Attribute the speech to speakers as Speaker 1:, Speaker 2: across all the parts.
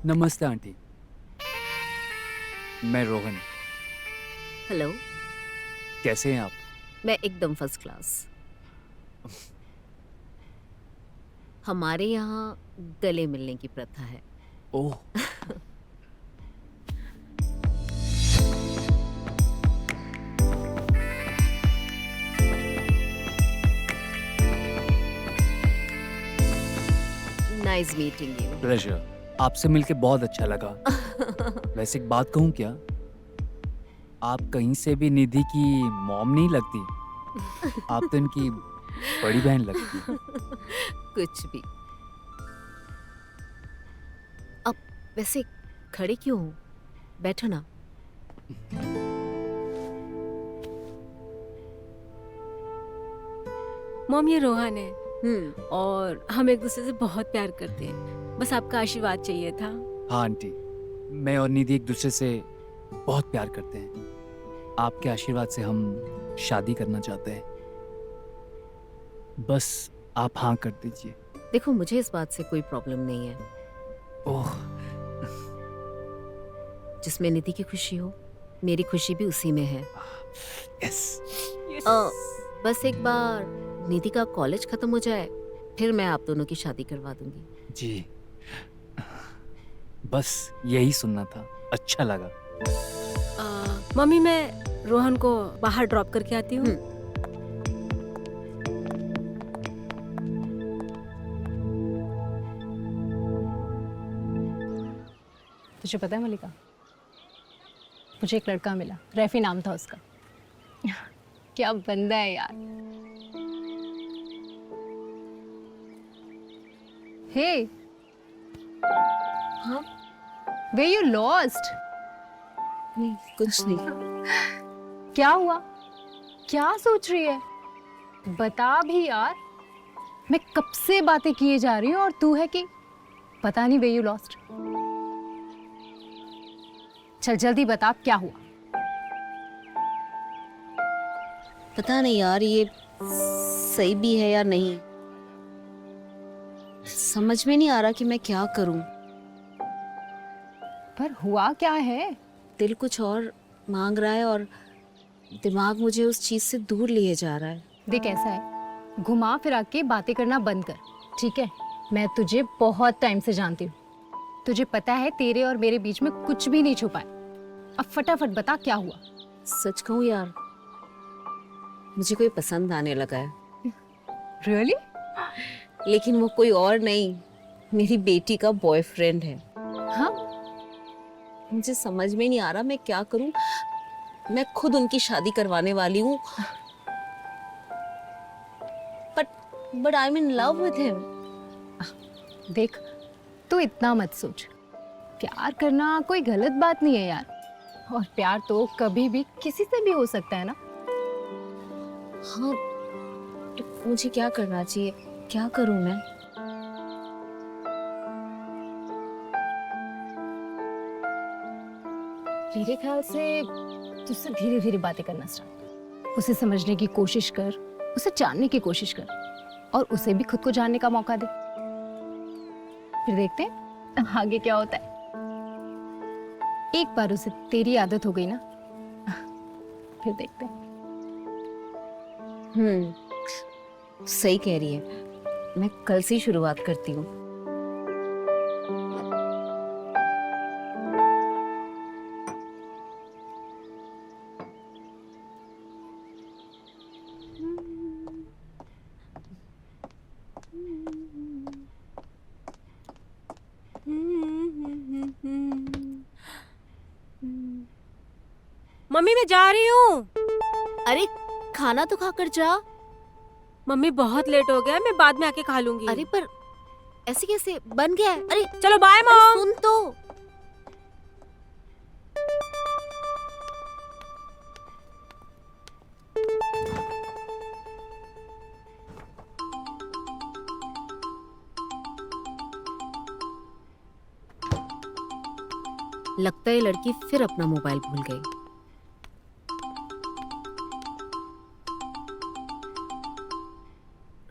Speaker 1: नमस्ते आंटी, मैं रोहन।
Speaker 2: हेलो।
Speaker 1: कैसे हैं आप?
Speaker 2: मैं एकदम फर्स्ट क्लास। हमारे यहाँ गले मिलने की प्रथा है।
Speaker 1: ओह,
Speaker 2: नाइस मीटिंग यू।
Speaker 1: प्लेजर। आपसे मिलके बहुत अच्छा लगा। वैसे एक बात कहूँ क्या? आप कहीं से भी निधि की मॉम नहीं लगती। आप तो इनकी बड़ी बहन लगती हैं।
Speaker 2: कुछ भी। अब वैसे खड़े क्यों हो? बैठो ना।
Speaker 3: मॉम, ये रोहन है
Speaker 2: हम्म।
Speaker 3: और हम एक दूसरे से बहुत प्यार करते हैं। बस आपका आशीर्वाद चाहिए था।
Speaker 1: हाँ आंटी, मैं और निधि एक दूसरे से बहुत प्यार करते हैं। आपके आशीर्वाद से हम शादी करना चाहते हैं। बस आप हाँ कर दीजिए।
Speaker 2: देखो, मुझे इस बात से कोई प्रॉब्लम नहीं है।
Speaker 1: ओह,
Speaker 2: जिसमें निधि की खुशी हो, मेरी खुशी भी उसी में है।
Speaker 1: यस।
Speaker 2: बस एक बार निधि का कॉलेज खत्म हो जाए, फिर मैं आप दोनों की शादी करवा दूंगी।
Speaker 1: जी, बस यही सुनना था। अच्छा लगा।
Speaker 3: मम्मी, मैं रोहन को बाहर ड्रॉप करके आती हूँ।
Speaker 4: तुझे पता है मलिका, मुझे एक लड़का मिला, रैफी नाम था उसका। क्या बंदा है यार। हे,
Speaker 2: हाँ?
Speaker 4: Way you lost?
Speaker 2: नहीं, कुछ नहीं।
Speaker 4: क्या हुआ? क्या सोच रही है? बता भी यार। मैं कब से बातें किए जा रही हूँ और तू है कि पता नहीं वे यू लॉस्ट। चल जल्दी बता, क्या हुआ?
Speaker 2: पता नहीं यार, ये सही भी है या नहीं। समझ में नहीं आ रहा कि मैं क्या करूं।
Speaker 4: पर हुआ क्या है?
Speaker 2: दिल कुछ और मांग रहा है और दिमाग मुझे उस चीज से दूर लिए जा रहा है।
Speaker 4: देख, ऐसा है, घुमा फिरा के बातें करना बंद कर, ठीक है? मैं तुझे बहुत टाइम से जानती हूँ। तुझे पता है तेरे और मेरे बीच में कुछ भी नहीं छुपा है। अब फटाफट बता, क्या हुआ?
Speaker 2: सच कहूं यार, मुझे कोई पसंद आने लगा है।
Speaker 4: रियली?
Speaker 2: लेकिन वो कोई और नहीं, मेरी बेटी का बॉयफ्रेंड है।
Speaker 4: हाँ?
Speaker 2: मुझे समझ में नहीं आ रहा मैं क्या करूं। मैं खुद उनकी शादी करवाने वाली हूँ, but I am in love with him.
Speaker 4: देख, तू इतना मत सोच। प्यार करना कोई गलत बात नहीं है यार। और प्यार तो कभी भी किसी से भी हो सकता है ना।
Speaker 2: हाँ, तो मुझे क्या करना चाहिए? क्या करूं मैं?
Speaker 4: मेरे ख्याल से तुझसे धीरे धीरे बातें करना स्टार्ट कर। उसे समझने की कोशिश कर, उसे जानने की कोशिश कर और उसे भी खुद को जानने का मौका दे। फिर देखते हैं आगे क्या होता है। एक बार उसे तेरी आदत हो गई ना, फिर देखते हैं।
Speaker 2: सही कह रही है। मैं कल से ही शुरुआत करती हूँ।
Speaker 3: मम्मी, मैं जा रही हूँ।
Speaker 2: अरे, खाना तो खाकर जा।
Speaker 3: मम्मी, बहुत लेट हो गया, मैं बाद में आके खा लूंगी।
Speaker 2: अरे पर ऐसे कैसे बन गया है? अरे
Speaker 3: चलो बाय
Speaker 2: अरे
Speaker 3: मॉम।
Speaker 2: सुन तो। लगता है लड़की फिर अपना मोबाइल भूल गई।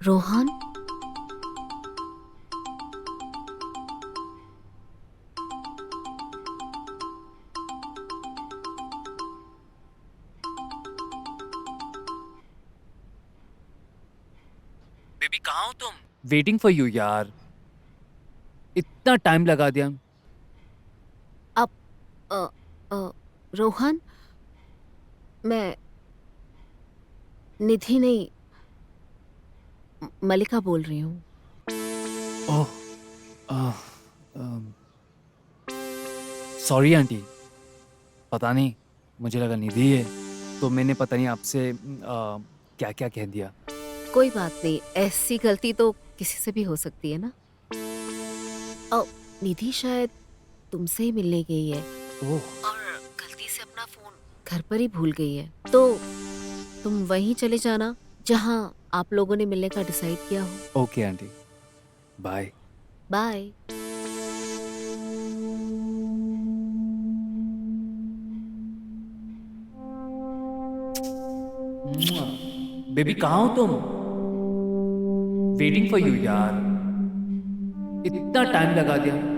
Speaker 2: रोहन,
Speaker 1: कहाँ हो तुम? वेटिंग फॉर यू यार, इतना टाइम लगा दिया।
Speaker 2: अ, अ, रोहन, मैं निधि नहीं, मलिका बोल रही हूँ।
Speaker 1: ओह, सॉरी आंटी, पता नहीं, मुझे लगा निधि है, तो मैंने पता नहीं आपसे क्या क्या कह दिया।
Speaker 2: कोई बात नहीं, ऐसी गलती तो किसी से भी हो सकती है ना। निधि शायद तुमसे ही मिलने गई है
Speaker 1: ओह,
Speaker 2: और गलती से अपना फोन घर पर ही भूल गई है, तो तुम वहीं चले जाना जहाँ आप लोगों ने मिलने का डिसाइड किया हो।
Speaker 1: Okay aunty, bye.
Speaker 2: Bye.
Speaker 1: Baby कहाँ हो तुम? वेटिंग फॉर यू यार, इतना टाइम लगा दिया।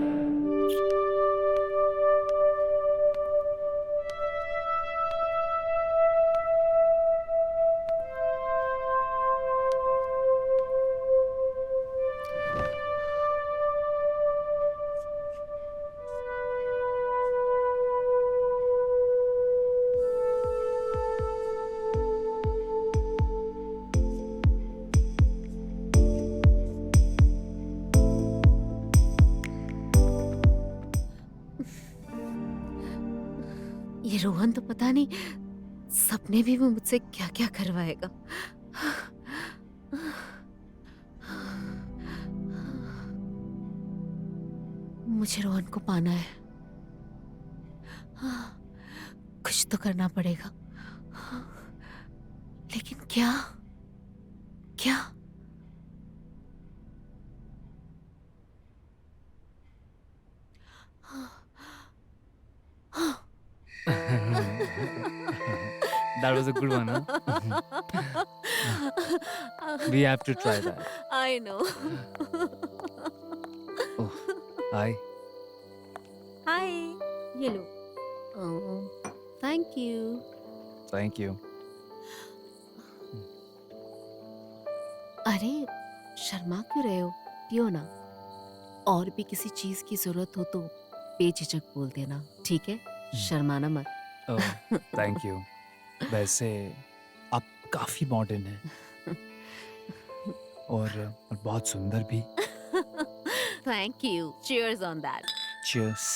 Speaker 2: ये रोहन तो पता नहीं सपने भी वो मुझसे क्या क्या करवाएगा। मुझे रोहन को पाना है, कुछ तो करना पड़ेगा, लेकिन क्या क्या?
Speaker 1: That was a good one, huh? We have to try that.
Speaker 2: I know.
Speaker 1: Oh, hi.
Speaker 3: हाय, ये लो।
Speaker 2: Oh, thank you.
Speaker 1: Thank you.
Speaker 2: अरे शर्मा क्यों रहे हो? पियो ना। और भी किसी चीज की जरूरत हो तो बेझिझक बोल देना, ठीक है? शर्माना मत।
Speaker 1: Oh, thank you. वैसे आप काफी मॉडर्न हैं और बहुत सुंदर भी।
Speaker 2: Thank you. Cheers on that.
Speaker 1: Cheers.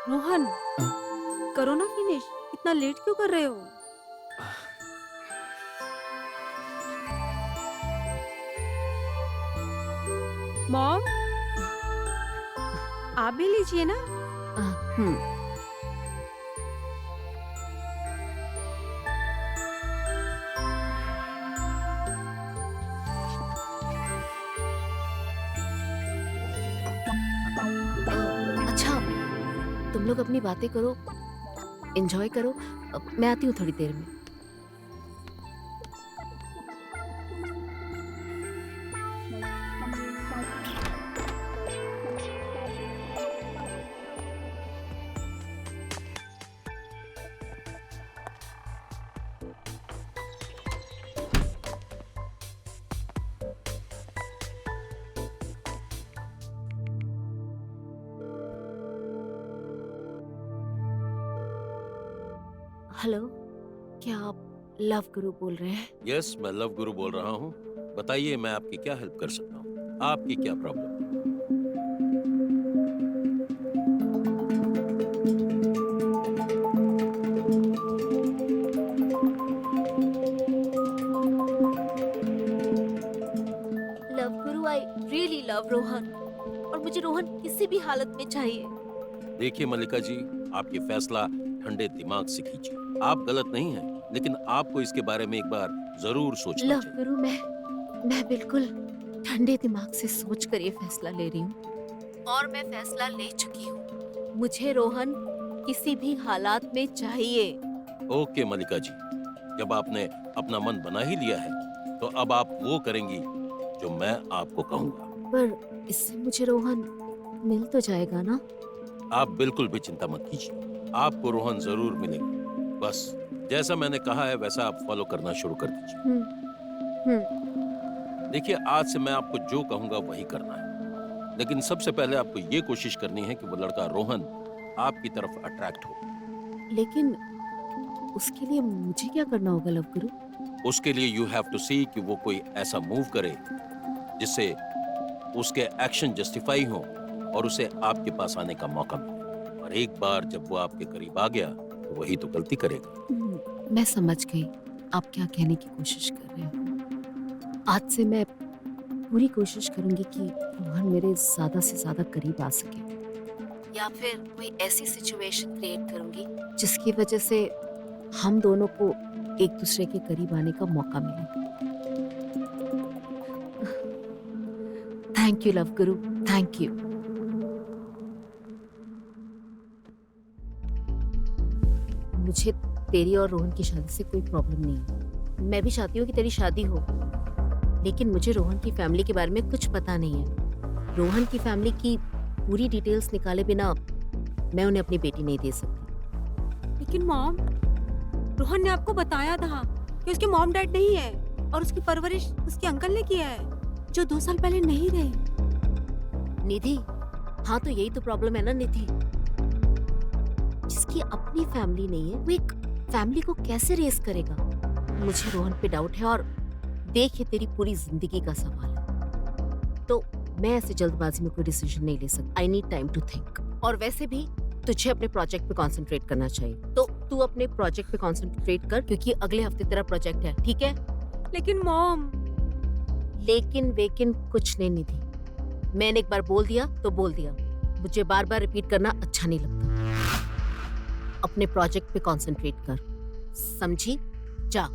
Speaker 3: Rohan, करो ना फिनिश, इतना लेट क्यों कर रहे हो? मॉम, आप भी लीजिए ना।
Speaker 2: हम्म। अच्छा, तुम लोग अपनी बातें करो, एंजॉय करो, मैं आती हूँ थोड़ी देर में। हेलो, क्या आप लव गुरु बोल रहे हैं?
Speaker 5: यस, मैं लव गुरु बोल रहा हूँ। बताइए मैं आपकी क्या हेल्प कर सकता हूँ? आपकी क्या problem?
Speaker 2: Love Guru, I really love Rohan और मुझे रोहन किसी भी हालत में चाहिए।
Speaker 5: देखिए मल्लिका जी, आपकी फैसला ठंडे दिमाग से कीजिए। आप गलत नहीं हैं, लेकिन आपको इसके बारे में एक बार जरूर सोचना
Speaker 2: लव
Speaker 5: चाहिए।
Speaker 2: गुरु, मैं बिल्कुल ठंडे दिमाग से सोच कर ये फैसला ले रही हूँ और मैं फैसला ले चुकी हूँ। मुझे रोहन किसी भी हालात में चाहिए।
Speaker 5: ओके मलिका जी, जब आपने अपना मन बना ही लिया है तो अब आप वो करेंगी जो मैं आपको कहूंगा।
Speaker 2: पर इससे मुझे रोहन मिल तो जाएगा ना?
Speaker 5: आप बिल्कुल भी चिंता मत कीजिए, आपको रोहन जरूर मिलेगा। बस जैसा मैंने कहा है वैसा आप फॉलो करना शुरू कर दीजिए। देखिए, आज से मैं आपको जो कहूंगा वही करना है, लेकिन सबसे पहले आपको ये कोशिश करनी है कि वो लड़का रोहन आपकी तरफ अट्रैक्ट हो।
Speaker 2: लेकिन उसके लिए मुझे क्या करना होगा लव गुरु?
Speaker 5: उसके लिए यू हैव टू सी कि वो कोई ऐसा मूव करे जिससे उसके एक्शन जस्टिफाई हो और उसे आपके पास आने का मौका मिले। और एक बार जब वो आपके करीब आ गया तो वही तो गलती करेगा।
Speaker 2: मैं समझ गई आप क्या कहने की कोशिश कर रहे हो। आज से मैं पूरी कोशिश करूंगी कि रोहन मेरे ज्यादा से ज्यादा करीब आ सके, या फिर कोई ऐसी सिचुएशन क्रिएट करूंगी जिसकी वजह से हम दोनों को एक दूसरे के करीब आने का मौका मिले। Thank you love Guru, thank you. मुझे तेरी और रोहन की शादी से कोई प्रॉब्लम नहीं है। मैं भी चाहती हूँ कि तेरी शादी हो, लेकिन मुझे रोहन की फैमिली के बारे में कुछ पता नहीं है। रोहन की फैमिली की पूरी डिटेल्स निकाले बिना मैं उन्हें अपनी बेटी नहीं दे सकती।
Speaker 3: लेकिन मॉम, रोहन ने आपको बताया था कि उसके मॉम डैड नहीं है और उसकी परवरिश उसके अंकल ने किया है जो 2 साल पहले नहीं रहे।
Speaker 2: निधि, हाँ तो यही तो प्रॉब्लम है ना निधि। जिसकी अपनी फैमिली नहीं है वो एक फैमिली को कैसे रेस करेगा? मुझे रोहन पे डाउट है और देख, ये तेरी पूरी जिंदगी का सवाल है, तो मैं ऐसे जल्दबाजी में कोई डिसीजन नहीं ले सकती। I need time to think. और वैसे भी तुझे अपने प्रोजेक्ट पे कंसंट्रेट करना चाहिए, तो तू अपने प्रोजेक्ट पे कंसंट्रेट कर, क्योंकि अगले हफ्ते तेरा प्रोजेक्ट है, ठीक है?
Speaker 3: लेकिन मॉम,
Speaker 2: लेकिन वेकिन कुछ नहीं निधि। मैंने एक बार बोल दिया तो बोल दिया, मुझे बार बार रिपीट करना अच्छा नहीं लगता। अपने प्रोजेक्ट पे कंसंट्रेट कर, समझी? जा।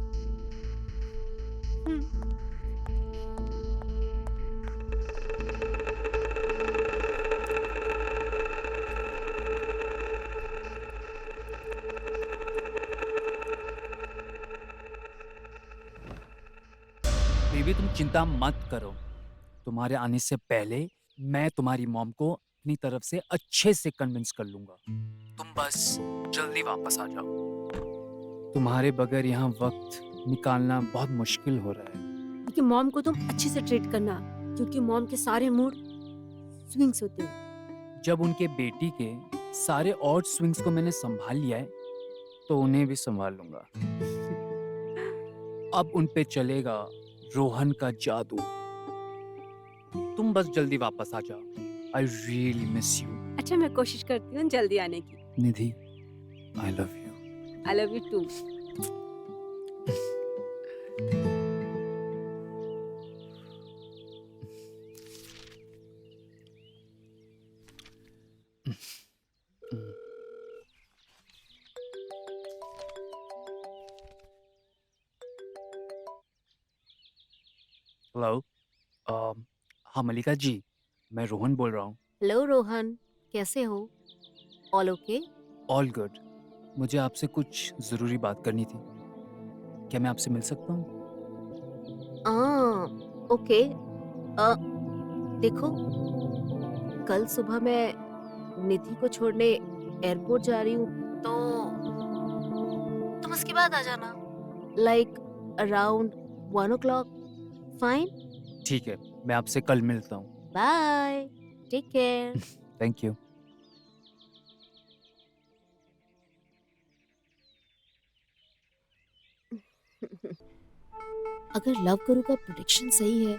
Speaker 1: बेबी तुम चिंता मत करो, तुम्हारे आने से पहले मैं तुम्हारी मॉम को अपनी तरफ से अच्छे से कन्विंस कर लूंगा। तुम बस जल्दी वापस आ जाओ। तुम्हारे बगैर यहाँ वक्त निकालना बहुत मुश्किल हो रहा है।
Speaker 3: लेकिन मॉम को तुम अच्छे से ट्रीट करना, क्योंकि मॉम के सारे मूड स्विंग्स होते हैं।
Speaker 1: जब उनके बेटी के सारे ऑड स्विंग्स को मैंने संभाल लिया है तो उन्हें भी संभाल लूंगा। अब उन पे चलेगा रोहन का जादू। तुम बस जल्दी वापस आ जाओ। I really miss you.
Speaker 3: अच्छा, मैं कोशिश करती हूँ जल्दी आने की।
Speaker 1: Nidhi, I love you.
Speaker 3: I love you too.
Speaker 1: Hello, हाँ मलिका जी, मैं रोहन बोल रहा हूँ।
Speaker 2: हेलो रोहन, कैसे हो? All okay?
Speaker 1: All good. मुझे आपसे कुछ ज़रूरी बात करनी थी। क्या मैं आपसे मिल सकता हूँ?
Speaker 2: ओके। देखो, कल सुबह मैं निधि को छोड़ने एयरपोर्ट जा रही हूँ, तो तुम उसके बाद आ जाना, लाइक अराउंड 1 o'clock। फाइन?
Speaker 1: ठीक है, मैं आपसे कल मिलता हूँ।
Speaker 2: Bye, take care.
Speaker 1: Thank you.
Speaker 2: अगर लव गुरु का प्रेडिक्शन सही है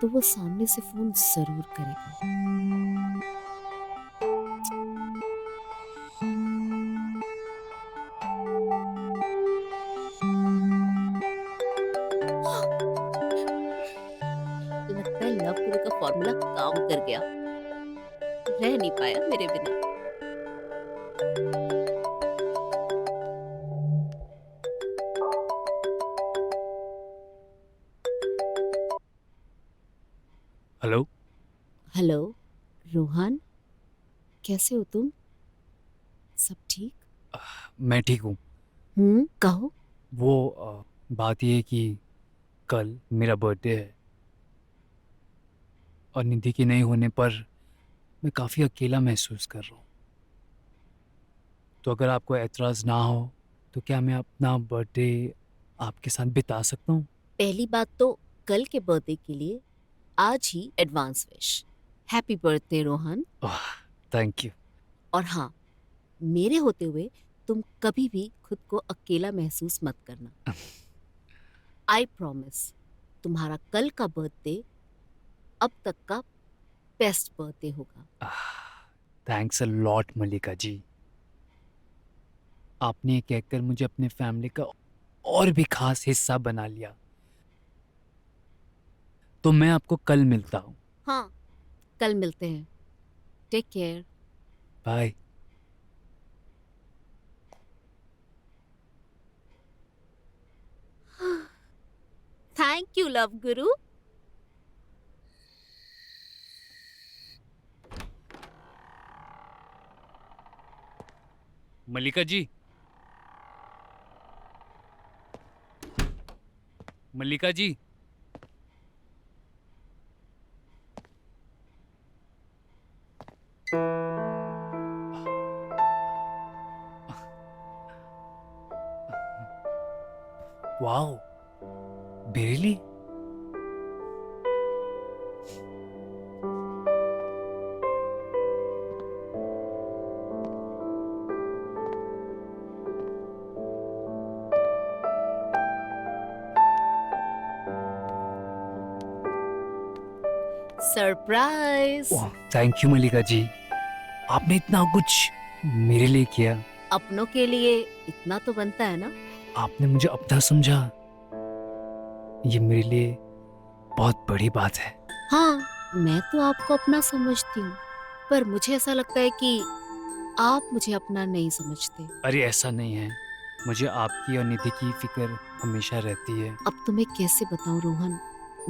Speaker 2: तो वो सामने से फोन जरूर करेगा। लगता है लव गुरु का फॉर्मूला काम कर गया, रह नहीं पाया मेरे बिना।
Speaker 1: हेलो।
Speaker 2: हेलो रोहन, कैसे हो तुम? सब ठीक?
Speaker 1: मैं ठीक हूँ।
Speaker 2: कहो।
Speaker 1: वो बात ये है कि कल मेरा बर्थडे है और निधि के नहीं होने पर मैं काफ़ी अकेला महसूस कर रहा हूँ। तो अगर आपको एतराज़ ना हो तो क्या मैं अपना बर्थडे आपके साथ बिता सकता हूँ?
Speaker 2: पहली बात तो कल के बर्थडे के लिए आज ही advance wish. Happy birthday Rohan.
Speaker 1: Thank you.
Speaker 2: और हाँ, मेरे होते हुए तुम कभी भी खुद को अकेला महसूस मत करना। आई प्रॉमिस, तुम्हारा कल का बर्थडे अब तक का बेस्ट बर्थडे होगा।
Speaker 1: थैंक्स अ लॉट मल्लिका जी। आपने ये कहकर मुझे अपने फैमिली का और भी खास हिस्सा बना लिया। तो मैं आपको कल मिलता हूँ।
Speaker 2: हाँ, कल मिलते हैं। Take care.
Speaker 1: Bye.
Speaker 2: Thank you love guru.
Speaker 1: Mallika ji, Mallika ji. Wow, मेरे लिए?
Speaker 2: Surprise.
Speaker 1: Oh, thank you Mallika ji. आपने इतना कुछ मेरे लिए किया।
Speaker 2: अपनों के लिए इतना तो बनता है ना।
Speaker 1: आपने मुझे अपना समझा। ये मेरे लिए बहुत बड़ी बात है।
Speaker 2: हाँ, मैं तो आपको अपना समझती हूँ, पर मुझे ऐसा लगता है कि आप मुझे अपना नहीं समझते।
Speaker 1: अरे ऐसा नहीं है, मुझे आपकी और निधि की फिक्र हमेशा रहती है।
Speaker 2: अब तुम्हें कैसे बताऊं रोहन,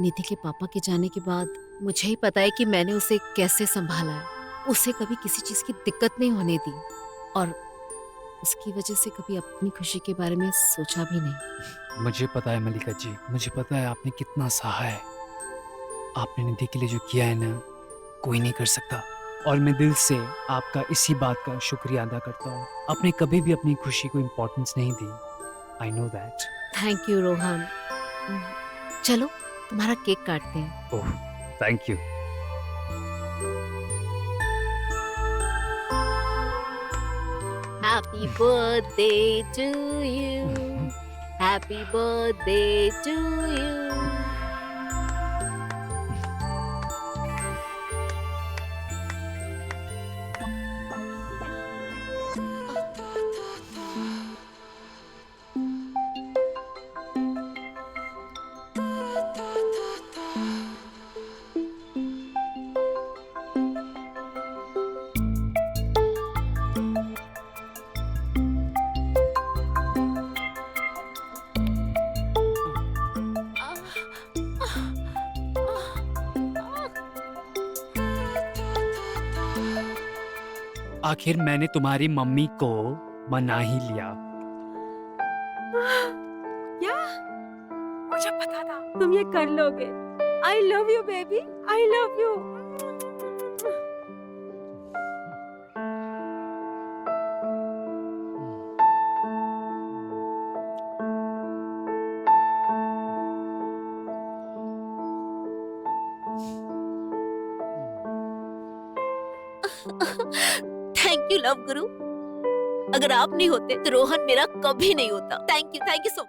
Speaker 2: निधि के पापा के जाने के बाद मुझे ही पता है कि मैंने उसे कैसे संभाला है। उसे कभी किसी चीज की दिक्कत नहीं होने दी और उसकी वजह से कभी अपनी खुशी के बारे में सोचा भी नहीं।
Speaker 1: मुझे पता है मल्लिका जी, मुझे पता है आपने कितना सहा है। आपने निधि के लिए जो किया है ना, कोई नहीं कर सकता। और मैं दिल से आपका इसी बात का शुक्रिया अदा करता हूँ। आपने कभी भी अपनी खुशी को इम्पोर्टेंस नहीं दी। I know that.
Speaker 2: Thank you Rohan. चलो तुम्हारा केक काटते हैं।
Speaker 1: Oh, thank you.
Speaker 2: Happy birthday to you. Happy birthday to you.
Speaker 1: आखिर मैंने तुम्हारी मम्मी को मना ही लिया।
Speaker 3: क्या? मुझे पता था तुम ये कर लोगे। आई love you baby, I love you.
Speaker 2: Thank you love गुरु। अगर आप नहीं होते तो रोहन मेरा कभी नहीं होता। Thank you so much.